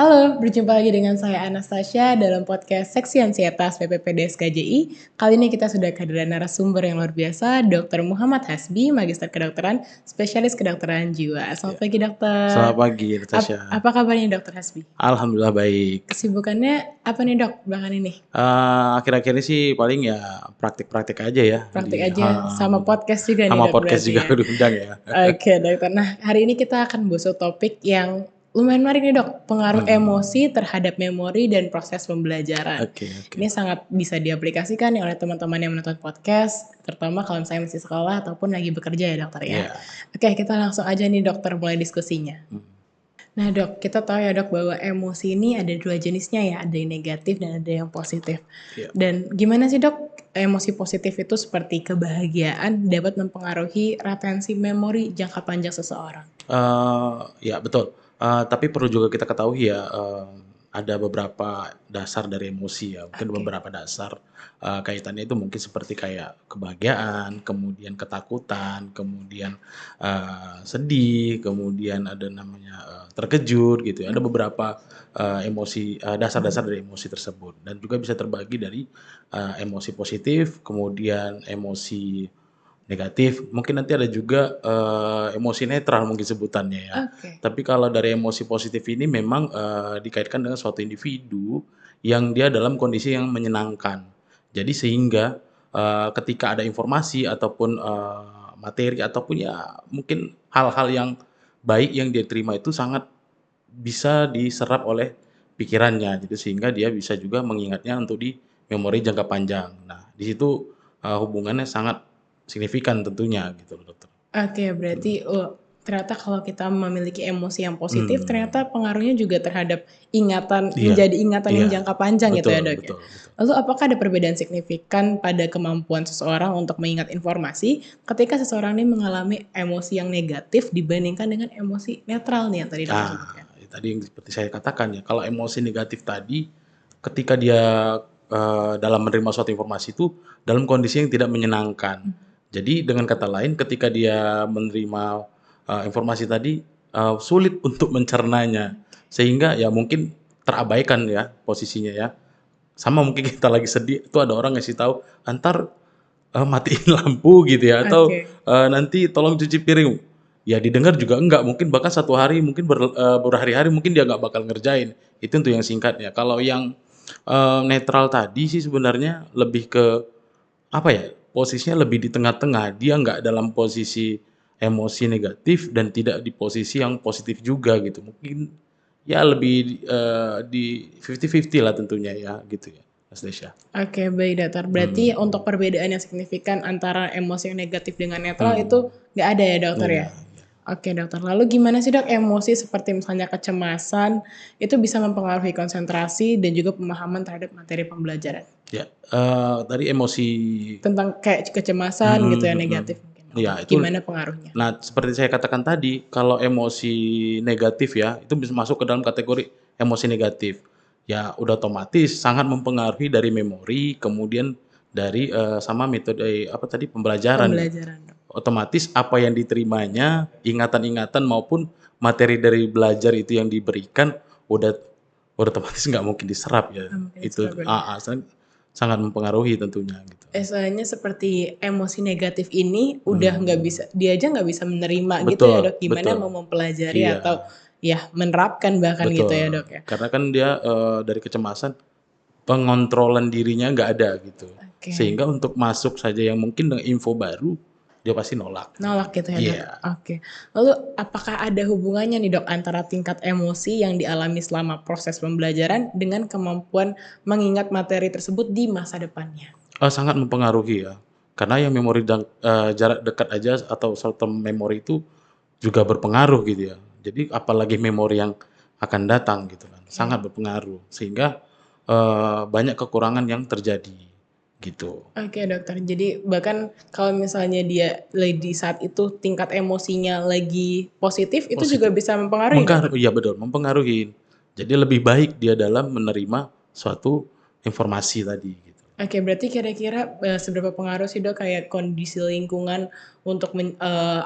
Halo, berjumpa lagi dengan saya Anastasia dalam podcast Seksi Ansietas PPPDS KJI. Kali ini kita sudah kehadiran narasumber yang luar biasa, Dr. Muhammad Hasbi, Magister Kedokteran, Spesialis Kedokteran Jiwa. Ya. Selamat pagi, dokter. Selamat pagi, Natasha. Apa kabarnya, Dr. Hasbi? Alhamdulillah baik. Kesibukannya apa nih, dok, belakangan ini? Akhir-akhir ini sih paling ya praktik-praktik aja ya. Praktik aja, sama podcast juga nih, sama dok, podcast berarti juga ya. diundang ya. Oke, dokter. Nah, hari ini kita akan bahas topik yang lumayan menarik nih, dok. Pengaruh emosi terhadap memori dan proses pembelajaran. Oke. Ini sangat bisa diaplikasikan nih oleh teman-teman yang menonton podcast, terutama kalau misalnya masih sekolah ataupun lagi bekerja ya, dokter ya. Iya. Oke, kita langsung aja nih, dokter, mulai diskusinya. Nah, dok, kita tahu ya, dok, bahwa emosi ini ada dua jenisnya ya, ada yang negatif dan ada yang positif. Iya. Dan gimana sih, dok, emosi positif itu seperti kebahagiaan dapat mempengaruhi retensi memori jangka panjang seseorang? Ya betul. Tapi perlu juga kita ketahui ya, ada beberapa dasar dari emosi ya. Mungkin beberapa dasar kaitannya itu mungkin seperti kayak kebahagiaan, kemudian ketakutan, kemudian sedih, kemudian ada namanya terkejut gitu ya. Ada beberapa emosi dasar-dasar dari emosi tersebut dan juga bisa terbagi dari emosi positif, kemudian emosi negatif, mungkin nanti ada juga emosi netral mungkin sebutannya ya. Oke. Tapi kalau dari emosi positif ini memang dikaitkan dengan suatu individu yang dia dalam kondisi yang menyenangkan. Jadi sehingga ketika ada informasi ataupun materi ataupun ya mungkin hal-hal yang baik yang dia terima itu sangat bisa diserap oleh pikirannya gitu sehingga dia bisa juga mengingatnya untuk di memori jangka panjang. Nah, di situ hubungannya sangat signifikan tentunya gitu loh, dokter. Oke, berarti ternyata kalau kita memiliki emosi yang positif, ternyata pengaruhnya juga terhadap ingatan, Iya, menjadi ingatan yang iya. jangka panjang gitu ya, Betul, dok ya. betul. Lalu apakah ada perbedaan signifikan pada kemampuan seseorang untuk mengingat informasi ketika seseorang ini mengalami emosi yang negatif dibandingkan dengan emosi netral nih yang tadi dokter sebutkan? Tadi yang seperti saya katakan ya, kalau emosi negatif tadi ketika dia dalam menerima suatu informasi itu dalam kondisi yang tidak menyenangkan. Jadi dengan kata lain ketika dia menerima informasi tadi sulit untuk mencernanya sehingga ya mungkin terabaikan ya posisinya ya. Sama mungkin kita lagi sedih itu ada orang ngasih tahu antar matiin lampu gitu ya atau nanti tolong cuci piring. Ya didengar juga enggak, mungkin bahkan satu hari mungkin berhari-hari mungkin dia nggak bakal ngerjain. Itu untuk yang singkatnya. Kalau yang netral tadi sih sebenarnya lebih ke apa ya? Posisinya lebih di tengah-tengah. Dia nggak dalam posisi emosi negatif dan tidak di posisi yang positif juga gitu. Mungkin ya lebih di 50-50 lah tentunya ya gitu ya, Mas Desya. Oke, baik, dokter. Berarti untuk perbedaan yang signifikan antara emosi yang negatif dengan netral itu nggak ada ya, dokter ya? Oke, dokter. Lalu gimana sih, dok, emosi seperti misalnya kecemasan itu bisa mempengaruhi konsentrasi dan juga pemahaman terhadap materi pembelajaran? Ya, tadi emosi Tentang kayak kecemasan gitu ya, negatif mungkin. ya itu. Gimana pengaruhnya? Nah, seperti saya katakan tadi, kalau emosi negatif ya, itu bisa masuk ke dalam kategori emosi negatif. Ya, udah otomatis sangat mempengaruhi dari memori, kemudian dari sama metode apa tadi pembelajaran. Pembelajaran, dok. Otomatis apa yang diterimanya, ingatan-ingatan maupun materi dari belajar itu yang diberikan udah otomatis nggak mungkin diserap ya. Itu sangat mempengaruhi tentunya gitu. Soalnya seperti emosi negatif ini udah nggak bisa, dia aja nggak bisa menerima gitu ya, Betul, dok. Gimana betul. mau mempelajari Iya. atau ya menerapkan bahkan gitu ya, dok ya. Karena kan dia dari kecemasan pengontrolan dirinya nggak ada gitu. Oke. Sehingga untuk masuk saja yang mungkin dengan info baru dia pasti nolak. Nolak gitu ya, dok. Iya. Oke. Lalu apakah ada hubungannya nih, dok, antara tingkat emosi yang dialami selama proses pembelajaran dengan kemampuan mengingat materi tersebut di masa depannya? Sangat mempengaruhi ya. Karena yang memori jarak dekat aja atau short term memory itu juga berpengaruh gitu ya. Jadi apalagi memori yang akan datang gitu kan, sangat berpengaruh sehingga banyak kekurangan yang terjadi gitu. Oke, dokter. Jadi bahkan kalau misalnya dia di saat itu tingkat emosinya lagi positif, itu juga bisa mempengaruhi, dokter? Iya betul, mempengaruhi. Jadi lebih baik dia dalam menerima suatu informasi tadi gitu. Oke, berarti kira-kira, seberapa pengaruh sih, Dok, kayak kondisi lingkungan untuk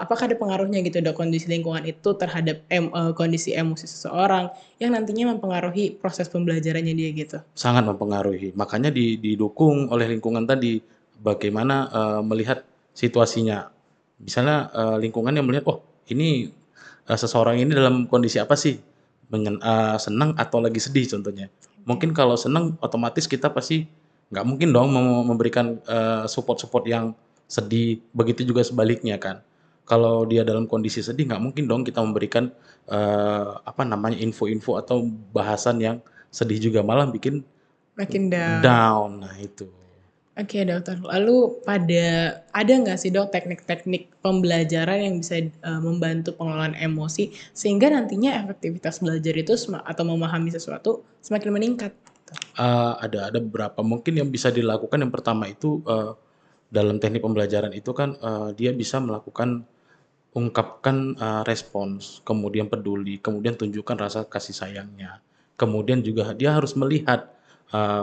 apakah ada pengaruhnya gitu, Dok, kondisi lingkungan itu terhadap kondisi emosi seseorang yang nantinya mempengaruhi proses pembelajarannya dia gitu? Sangat mempengaruhi. Makanya didukung oleh lingkungan tadi, bagaimana, melihat situasinya. Misalnya, lingkungan yang melihat, "Oh, ini, seseorang ini dalam kondisi apa sih? Senang atau lagi sedih," contohnya. Oke. Mungkin kalau senang otomatis kita pasti nggak mungkin dong memberikan, support-support yang sedih, begitu juga sebaliknya kan. Kalau dia dalam kondisi sedih nggak mungkin dong kita memberikan, apa namanya, info-info atau bahasan yang sedih juga, malah bikin Makin down. down, nah itu. Oke, Dokter. Lalu ada nggak sih, Dok, teknik-teknik pembelajaran yang bisa, membantu pengelolaan emosi sehingga nantinya efektivitas belajar itu atau memahami sesuatu semakin meningkat? Gitu. Ada beberapa mungkin yang bisa dilakukan. Yang pertama itu, dalam teknik pembelajaran itu kan, dia bisa melakukan ungkapkan, respons, kemudian peduli, kemudian tunjukkan rasa kasih sayangnya. Kemudian juga dia harus melihat,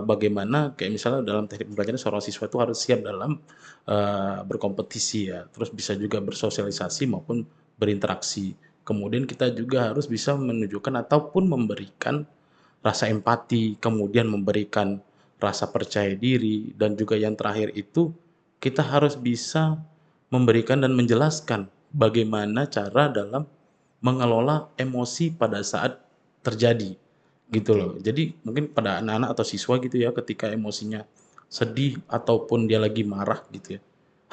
bagaimana kayak misalnya dalam teknik pembelajaran seorang siswa itu harus siap dalam, berkompetisi ya, terus bisa juga bersosialisasi maupun berinteraksi. Kemudian kita juga harus bisa menunjukkan ataupun memberikan rasa empati, kemudian memberikan rasa percaya diri, dan juga yang terakhir itu kita harus bisa memberikan dan menjelaskan bagaimana cara dalam mengelola emosi pada saat terjadi, gitu Oke. loh. Jadi mungkin pada anak-anak atau siswa gitu ya, ketika emosinya sedih ataupun dia lagi marah gitu ya,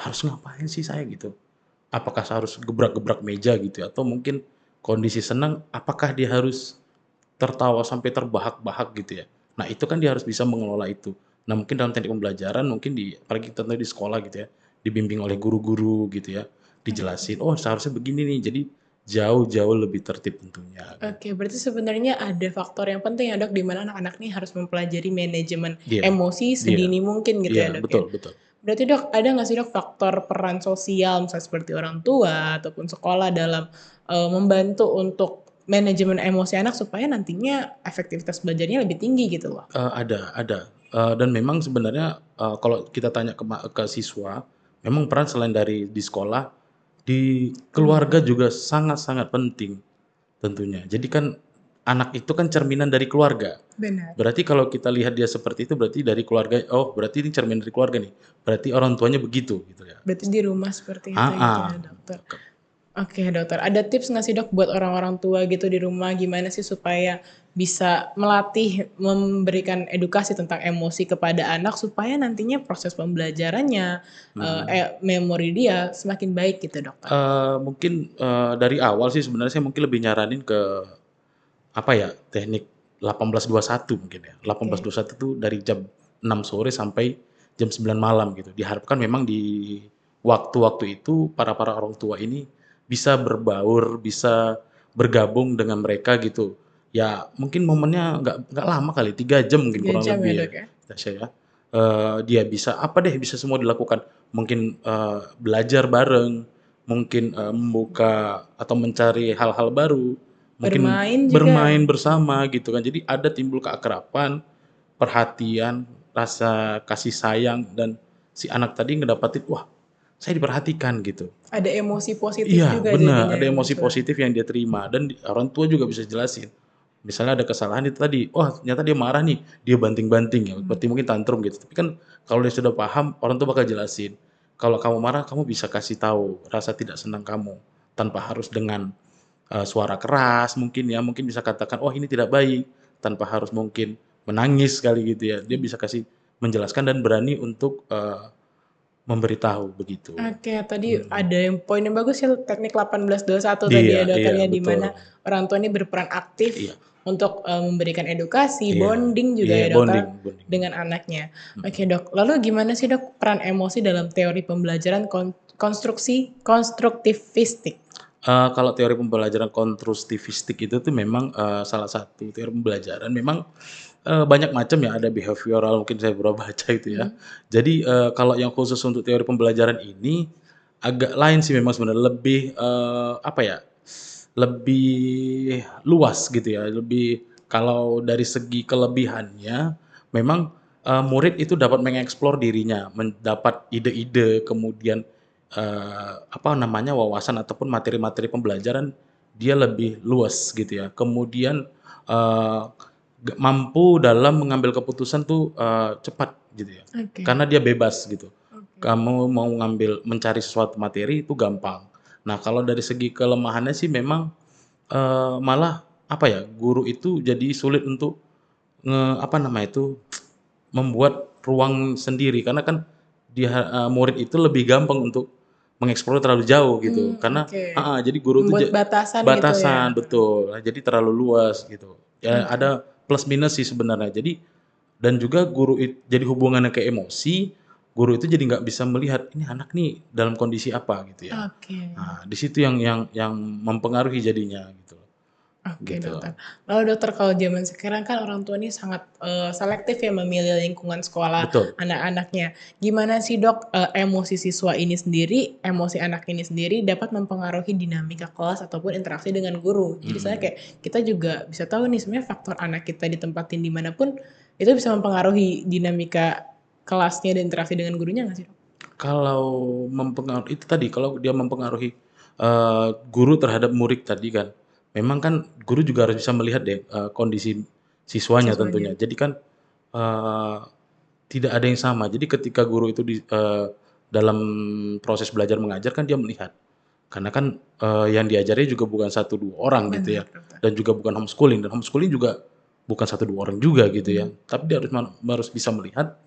harus ngapain sih saya gitu? Apakah harus gebrak-gebrak meja gitu ya? Atau mungkin kondisi senang, apakah dia harus tertawa sampai terbahak-bahak gitu ya? Nah itu kan dia harus bisa mengelola itu. Nah mungkin dalam teknik pembelajaran mungkin apalagi tentunya di sekolah gitu ya, dibimbing oleh guru-guru gitu ya, Oke. dijelasin, "Oh seharusnya begini nih." Jadi jauh-jauh lebih tertib tentunya gitu. Oke, berarti sebenarnya ada faktor yang penting ya, Dok, di mana anak-anak nih harus mempelajari manajemen Iya emosi iya sedini mungkin gitu iya, ya, Dok, ya? betul betul. Berarti, Dok, ada nggak sih, Dok, faktor peran sosial misalnya seperti orang tua ataupun sekolah dalam, membantu untuk manajemen emosi anak supaya nantinya efektivitas belajarnya lebih tinggi gitu loh? Ada, dan memang sebenarnya, kalau kita tanya ke siswa, memang peran selain dari di sekolah, di keluarga Rumah. juga sangat-sangat penting tentunya. Jadi kan anak itu kan cerminan dari keluarga. Benar. Berarti kalau kita lihat dia seperti itu berarti dari keluarga, oh berarti ini cermin dari keluarga nih, berarti orang tuanya begitu gitu ya. Berarti di rumah seperti itu gitu Heeh. ya, Dokter? Oke, Dokter. Ada tips nggak sih, Dok, buat orang-orang tua gitu di rumah, gimana sih supaya bisa melatih memberikan edukasi tentang emosi kepada anak supaya nantinya proses pembelajarannya, Mhm. memori dia semakin baik gitu, Dokter? Mungkin, dari awal sih sebenarnya saya mungkin lebih nyaranin ke, apa ya, teknik 18-21 mungkin ya. Oke. 18-21 tuh dari jam 6 sore sampai jam 9 malam gitu. Diharapkan memang di waktu-waktu itu para orang tua ini bisa berbaur, bisa bergabung dengan mereka gitu. Ya mungkin momennya nggak lama kali, 3 jam mungkin 3 kurang jam ya, lebih ya, Dok, ya? Tasya ya. Dia bisa apa deh, bisa semua dilakukan. Mungkin, belajar bareng, mungkin, membuka atau mencari hal-hal baru, mungkin Bermain juga. bermain bersama gitu kan. Jadi ada timbul keakraban, perhatian, rasa kasih sayang, dan si anak tadi ngedapatin, "Wah, saya diperhatikan," gitu. Ada emosi positif Iya, juga benar, jadinya ada yang emosi muncul. positif yang dia terima dan orang tua juga bisa jelasin. Misalnya ada kesalahan itu tadi, "Wah, ternyata dia marah nih," dia banting-banting ya, Mmm. berarti mungkin tantrum gitu. Tapi kan kalau dia sudah paham, orang tua bakal jelasin, "Kalau kamu marah, kamu bisa kasih tahu rasa tidak senang kamu, tanpa harus dengan, suara keras mungkin ya, mungkin bisa katakan, 'Oh, ini tidak baik,' tanpa harus mungkin menangis kali gitu ya." Dia bisa kasih menjelaskan dan berani untuk, memberitahu begitu. Oke, tadi Mhm. ada yang poin yang bagus ya teknik 18-21 tadi Iya ya, iya, Dokter, ya, di betul. mana orang tua ini berperan aktif Iya untuk, memberikan edukasi, iya bonding juga iya, ya, Dokter, bonding bonding, dengan anaknya. mhm. Oke, Dok, lalu gimana sih, Dok, peran emosi dalam teori pembelajaran konstruktivistik? Kalau teori pembelajaran konstruktivistik itu tuh memang, salah satu teori pembelajaran memang, banyak macam ya, ada behavioral mungkin saya pernah baca itu ya. Mhm. Jadi, kalau yang khusus untuk teori pembelajaran ini, agak lain sih memang sebenarnya, lebih, apa ya, lebih luas gitu ya, lebih kalau dari segi kelebihannya memang, murid itu dapat mengeksplor dirinya, mendapat ide-ide, kemudian apa namanya, wawasan ataupun materi-materi pembelajaran dia lebih luas gitu ya. Kemudian eh, mampu dalam mengambil keputusan tuh cepat gitu ya. Oke. Karena dia bebas gitu. Oke. Kamu mau mencari sesuatu materi itu gampang. Nah, kalau dari segi kelemahannya sih memang malah apa ya, guru itu jadi sulit untuk apa nama itu, membuat ruang sendiri karena kan dia murid itu lebih gampang untuk mengeksplor terlalu jauh gitu. Karena Oke. jadi guru itu Membuat batasan gitu ya? batasan betul. Jadi terlalu luas gitu. Ya Oke. ada plus minus sih sebenarnya. Jadi dan juga guru jadi hubungannya ke emosi, guru itu jadi nggak bisa melihat ini anak nih dalam kondisi apa gitu ya. Oke. Nah, di situ yang mempengaruhi jadinya gitu. Oke, Gitu. dokter. Lalu dokter, kalau zaman sekarang kan orang tua ini sangat selektif ya memilih lingkungan sekolah Betul. anak-anaknya. Gimana sih dok, emosi siswa ini sendiri, emosi anak ini sendiri dapat mempengaruhi dinamika kelas ataupun interaksi dengan guru. Jadi saya kayak kita juga bisa tahu nih sebenarnya faktor anak kita ditempatin dimanapun itu bisa mempengaruhi dinamika kelasnya dan interaksi dengan gurunya nggak sih dok? Kalau mempengaruhi itu tadi, kalau dia mempengaruhi guru terhadap murid tadi kan, memang kan guru juga harus bisa melihat deh kondisi siswanya tentunya. Siswanya. Jadi kan eh, tidak ada yang sama. Jadi ketika guru itu dalam proses belajar mengajar kan dia melihat, karena kan yang diajari juga bukan satu dua orang gitu ya, Benar dokter. dan juga bukan homeschooling, dan homeschooling juga bukan satu dua orang juga gitu ya. Tapi dia harus bisa melihat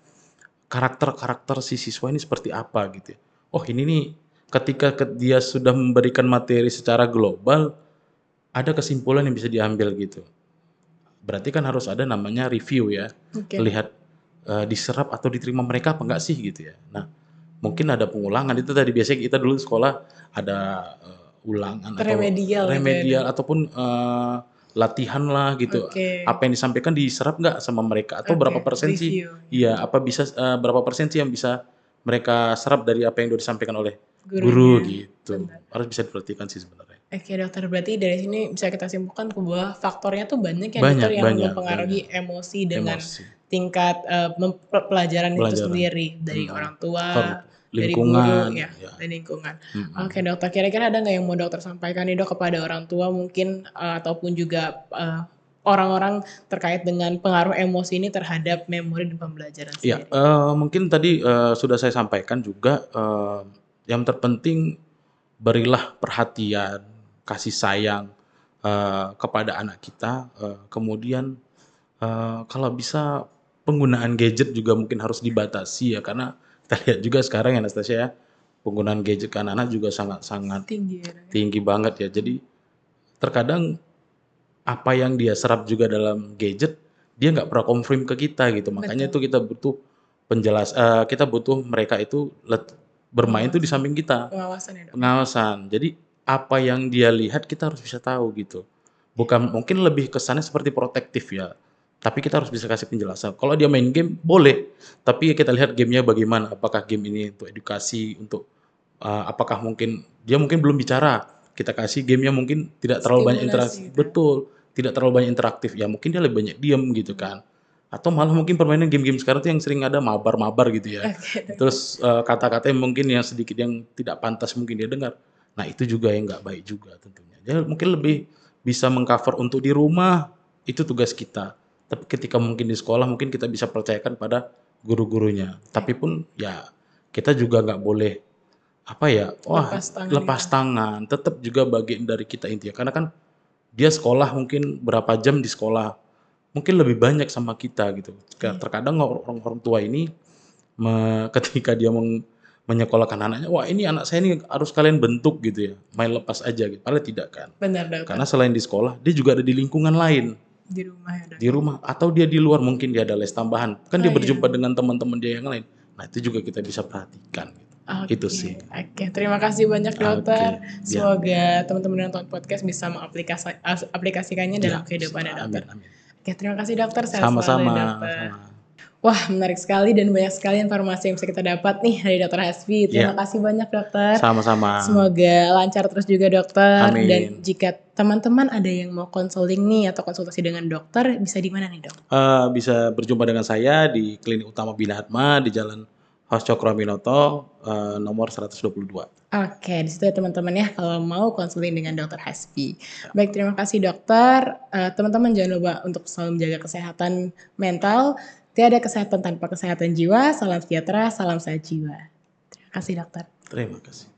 karakter-karakter si siswa ini seperti apa gitu ya. Oh ini nih ketika dia sudah memberikan materi secara global, ada kesimpulan yang bisa diambil gitu. Berarti kan harus ada namanya review ya, Oke. lihat diserap atau diterima mereka apa enggak sih gitu ya. Nah mungkin ada pengulangan itu tadi, biasanya kita dulu sekolah ada ulangan atau Remedial gitu ya remedial dok? ataupun latihan lah gitu. Oke. Apa yang disampaikan diserap nggak sama mereka atau berapa Oke, persen sih? review ya. Iya, apa bisa berapa persen sih yang bisa mereka serap dari apa yang udah disampaikan oleh guru Gurunya. gitu. Benar. Harus bisa diperhatikan sih sebenarnya. Oke dokter, berarti dari sini bisa kita simpulkan bahwa faktornya tuh banyak ya dokter Banyak, yang banyak, banyak. mempengaruhi emosi dengan Emosi, tingkat pelajaran itu pelajaran, sendiri dari orang tua, dari guru, lingkungan, ya, ya. dan lingkungan. Mm-mm. Oke dokter, kira-kira ada nggak yang mau dokter sampaikan nih dok kepada orang tua mungkin ataupun juga orang-orang terkait dengan pengaruh emosi ini terhadap memori dan pembelajaran Ya, sendiri? mungkin tadi sudah saya sampaikan juga, yang terpenting berilah perhatian, kasih sayang kepada anak kita. Kemudian kalau bisa penggunaan gadget juga mungkin harus dibatasi ya, karena kita lihat juga sekarang ya Anastasia ya, penggunaan gadget ke anak-anak juga sangat-sangat Tinggi ya dok ya? tinggi banget ya. Jadi terkadang apa yang dia serap juga dalam gadget, dia nggak pernah confirm ke kita gitu. Makanya itu Betul. kita butuh kita butuh mereka itu bermain tuh di Pengawasan. samping kita, Pengawasan ya dok? pengawasan. Jadi apa yang dia lihat kita harus bisa tahu gitu. Bukan mungkin lebih kesannya seperti protektif ya, tapi kita harus bisa kasih penjelasan. Kalau dia main game boleh, tapi kita lihat gamenya bagaimana. Apakah game ini untuk edukasi, untuk apakah mungkin dia mungkin belum bicara, kita kasih gamenya mungkin tidak terlalu banyak interaksi, Stimulasi gitu ya? betul, tidak terlalu banyak interaktif. Ya mungkin dia lebih banyak diam gitu kan. Atau malah mungkin permainan game-game sekarang tuh yang sering ada mabar-mabar gitu ya. Oke dok. Terus kata-kata yang mungkin yang sedikit yang tidak pantas mungkin dia dengar. Nah itu juga yang nggak baik juga tentunya. Dia mungkin lebih bisa mengcover untuk di rumah, itu tugas kita. Tapi ketika mungkin di sekolah mungkin kita bisa percayakan pada guru-gurunya. Tapi pun ya kita juga nggak boleh apa ya, wah Lepas tangan lepas gitu. tangan. Tetap juga bagian dari kita intinya. Karena kan dia sekolah mungkin berapa jam di sekolah, mungkin lebih banyak sama kita gitu. Terkadang orang-orang tua ini ketika dia menyekolahkan anaknya, wah ini anak saya ini harus kalian bentuk gitu ya, main lepas aja gitu. Padahal tidak kan. Benar dokter. Karena selain di sekolah, dia juga ada di lingkungan lain, Di rumah ya dok? di rumah atau dia di luar mungkin dia ada les tambahan. Kan dia Oh, iya. berjumpa dengan teman-teman dia yang lain. Nah itu juga kita bisa perhatikan. Oke, Itu sih. oke. Terima kasih banyak dokter. Oke, ya. Semoga teman-teman yang nonton podcast bisa aplikasikannya dalam Ya, kehidupannya dokter. amin, amin. Oke, terima kasih dokter. Sehat selalu Sama-sama. ya dokter. Sama. Wah, menarik sekali dan banyak sekali informasi yang bisa kita dapat nih dari Dokter Hasbi. Terima Iya, kasih banyak dokter. sama-sama. Semoga lancar terus juga dokter. Dan Amin. jika teman-teman ada yang mau konseling nih atau konsultasi dengan dokter, bisa di mana nih dok? Bisa berjumpa dengan saya di Klinik Utama Bina Atma di Jalan Hos Cokroaminoto, nomor 122. Oke, di situ ya teman-teman ya kalau mau konseling dengan Dokter Hasbi. Baik, terima kasih dokter. Teman-teman jangan lupa untuk selalu menjaga kesehatan mental. Tiada kesehatan tanpa kesehatan jiwa. Salam sejahtera, salam sehat jiwa. Terima kasih dokter. Terima kasih.